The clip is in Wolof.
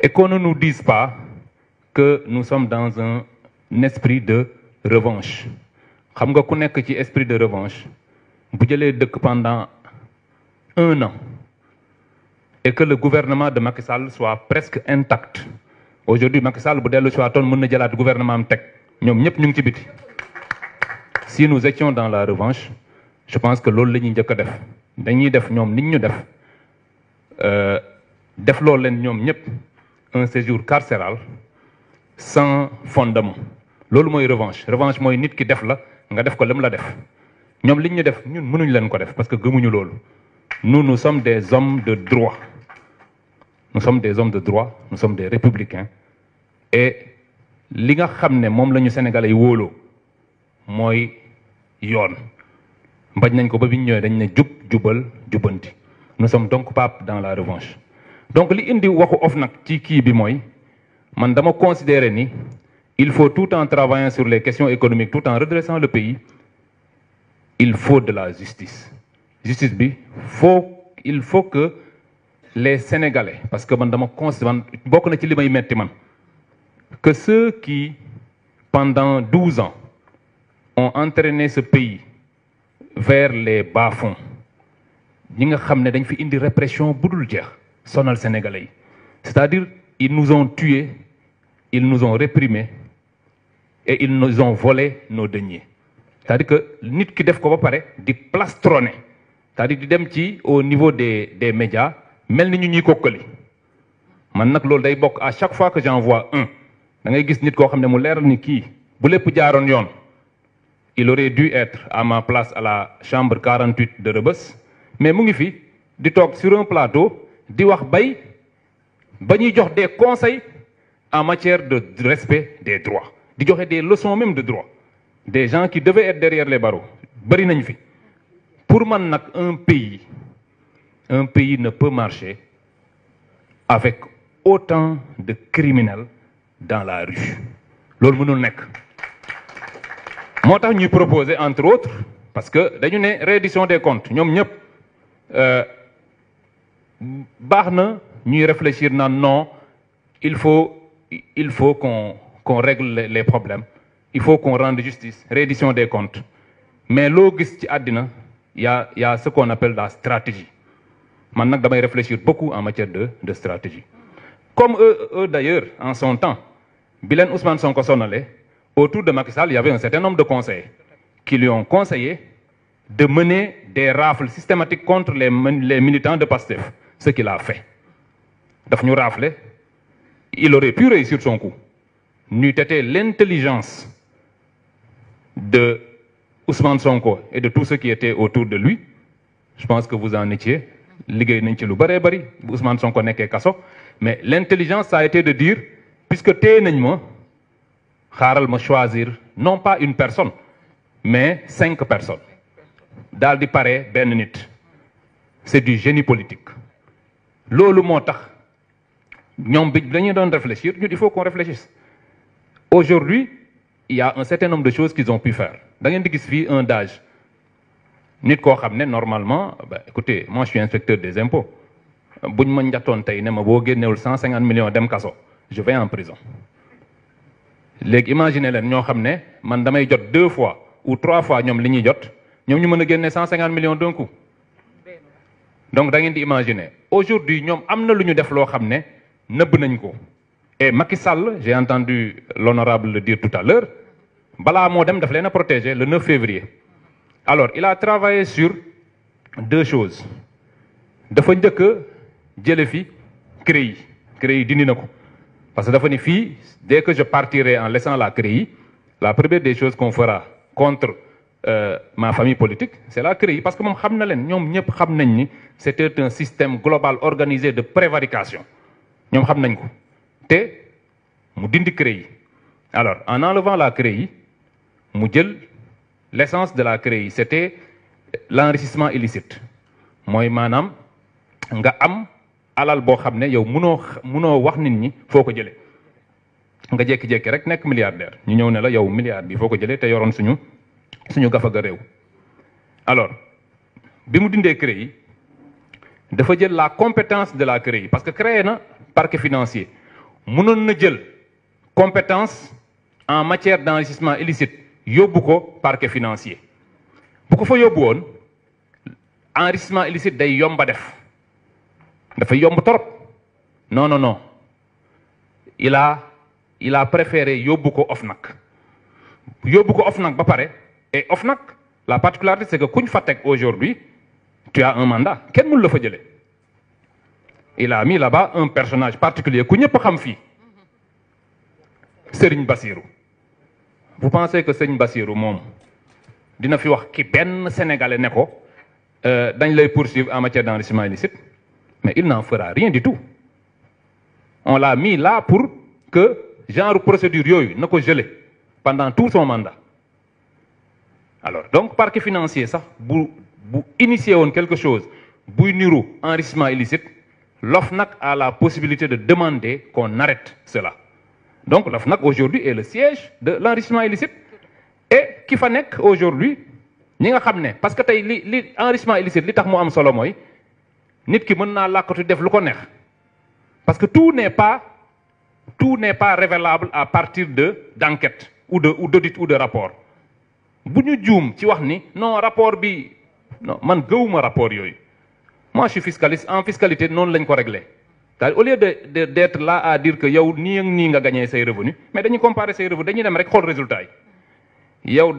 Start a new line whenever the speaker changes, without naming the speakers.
et qu'on ne nous dise pas que nous sommes dans un esprit de revanche. Xam nga ku nekk ci esprit de revanche bu jëlee dëkk pendant 1 an et que le gouvernement de Macky Sall soit presque intact. Aujourd'hui Macky Sall bu dellu si waatoon mën na jëlaat gouvernement am teg ñoom ñëpp ñu ngi ci biti. Si nous étions dans la revanche, je pense que loolu la ñuy njëkk a def dañuy def ñoom nit ñu def loolu leen ñoom ñëpp un séjour carcéral sans fondement. Loolu mooy revanche. Revanche mooy nit ki def la nga def ko lam la def ñoom liñ ñu def ñun mënuñ leen ko def parce que gëmuñu loolu. Nous sommes des hommes de droit. Nous sommes des hommes de droit, nous sommes des républicains. Et li nga xam ne moom la ñu Sénégalais yi wóoloo mooy yoon. Bañ nañ ko ba biñ ñëwee dañ ne jub jubal jubanti. Nous sommes donc pas dans la revanche. Donc li indi waxu OFNAC ci kii bi mooy man dama considérer ni il faut tout en travaillant sur les questions économiques, tout en redressant le pays, il faut de la justice. Justice bi il faut que les Sénégalais, parce que man dama considérer bokk na ci li may metti man, que ceux qui pendant 12 ans ont entraîné ce pays vers les bas-fonds, ñi nga xam ne dañ fi indi répression bu dul jeex sonal Sénégalais yi, c'est-à-dire ils nous ont tués, ils nous ont réprimés et ils nous ont volé nos deniers. C'est-à-dire que nit ki def ko ba pare di plastronner, c'est-à-dire di dem ci au niveau des médias mel ni ñu ñuy kokkali. Man nag loolu day bokk à chaque fois que j'en vois un da ngay gis nit koo xam ne mu leeral ni kii bu lépp jaaroon yoon il aurait dû être à ma place à la chambre 48 de Rebeuss, mais mu ngi fi di toog sur un plateau di wax ba ñuy jox des conseils en matière de respect des droits, di joxe des leçons même de droit, des gens qui devaient être derrière les barreaux bari nañ fi. Pour man nag un pays ne peut marcher avec autant de criminels dans la rue. Loolu mënul nekk. Moo tax ñuy proposer entre autres parce que dañu ne reddition des comptes ñoom ñëpp baax na ñuy réfléchir naan non il faut qu'on règle les problèmes, il faut qu'on rende justice, reddition des comptes, mais loo gis ci àddina y a ce qu'on appelle la stratégie. Man nag damay réfléchir beaucoup en matière de stratégie. Comme eux d'ailleurs en son temps bi leen Ousmane Sonko sonale autour de Macky Sall, il y avait un certain nombre de conseillers qui lui ont conseillé de mener des rafles systématiques contre les militants de Pastef, ce qu'il a fait. Daf ñu rafler, il aurait pu réussir son coup. N'eût été l'intelligence de Ousmane Sonko et de tous ceux qui étaient autour de lui, je pense que vous en étiez, liggéey nañ ci lu bëree bëri bu Ousmane Sonko nekkee kaso, mais l'intelligence ça a été de dire puisque téye nañ ma xaaral ma choisir non pas une personne mais 5 personnes daal di pare benn nit. C'est du génie politique. Loolu moo tax ñoom bi dañuy doon réfléchir il faut qu'on réfléchisse. Aujourd'hui il y a un certain nombre de choses qu'ils ont pu faire. Da ngeen di gis fii un DAGE nit koo xam ne normalement écoutez moi je suis inspecteur des impôts buñ ma njattoon tey ne ma boo génnewul 150 millions dem kaso je vais en prison. Léegi imaginer leen ñoo xam ne man damay jot 2 fois ou 3 fois ñoom li ñuy jot ñoom ñu mën a génne 150 millions d'un coup. Donc da ngeen di imaginer aujourd'hui ñoom am na lu ñu def loo xam ne nëbb nañ ko. Et Macky Sall, j'ai entendu l'honorable le dire tout à l'heure, balaa moo dem daf leen a protéger le 9 février. Alors il a travaillé sur 2 choses. Dafa njëkk a jële fi CREI dindi na ko parce que dafa ni fii dès que je partirai en laissant la CREI, la première des choses qu'on fera contre ma famille politique c'est la CREI, parce que moom xam na leen ñoom ñëpp xam nañ ni c'était un système global organisé de prévarication ñoom xam nañ ko te mu dindi CREI. Alors en enlevant la CREI mu jël l'essence de la CREI, c'était l'enrichissement illicite mooy maanaam nga am alal boo xam ne yow munoo wax nit ñi foo ko jëlee nga jékki-jékki rek nekk milliardaire ñu ñëw ne la yow milliard bi foo ko jëlee te yoroon suñu gafaga réew. Alors bi mu dindee CREI dafa jël la compétence de la CREI parce que créé na parquet financier mënoon na jël compétence en matière d'enrichissement illicite yóbbu ko parquet financier bu ko fa yóbbu woon enrichissement illicite day yomba def dafa yomb trop non non non il a préféré yóbbu ko OFNAC ba pare et OFNAC la particularité c'est que kuñ fa teg aujourd'hui tu as un mandat kenn mënu la fa jëlee il a mis là-bas un personnage particulier ku ñëpp xam fii Serigne Bassirou vous pensez que Serigne Bassirou moom dina fi wax ki benn sénégalais ne ko dañ lay poursuivre en matière d'enrichissement illicite mais il n'en fera rien du tout on l'a mis là pour que genre procédure yooyu na ko geler pendant tout son mandat alors donc parquet financier sax bu initier woon quelque chose buy niru enrichissement illicite l'OFNAC a la possibilité de demander qu'on arrête cela donc l'OFNAC aujourd'hui est le siège de l'enrichissement illicite et ki fa nekk aujourd'hui ñi nga xam ne parce que tey li enrichissement illicite li tax mu am solo mooy nit ki mën naa làkkatu def lu ko neex parce que tout n'est pas révélable à partir d'enquête ou d'audit ou de rapport bu ñu juum ci wax ni non rapport bi non man gëwuma rapport yooyu moi je suis fiscaliste en fiscalité noonu lañ ko réglé c'est-à-dire au lieu d'être là à dire que yow nii ak nii nga gagné say revenus mais dañuy comparer say revenus dañuy dem rek xool résultat yi yow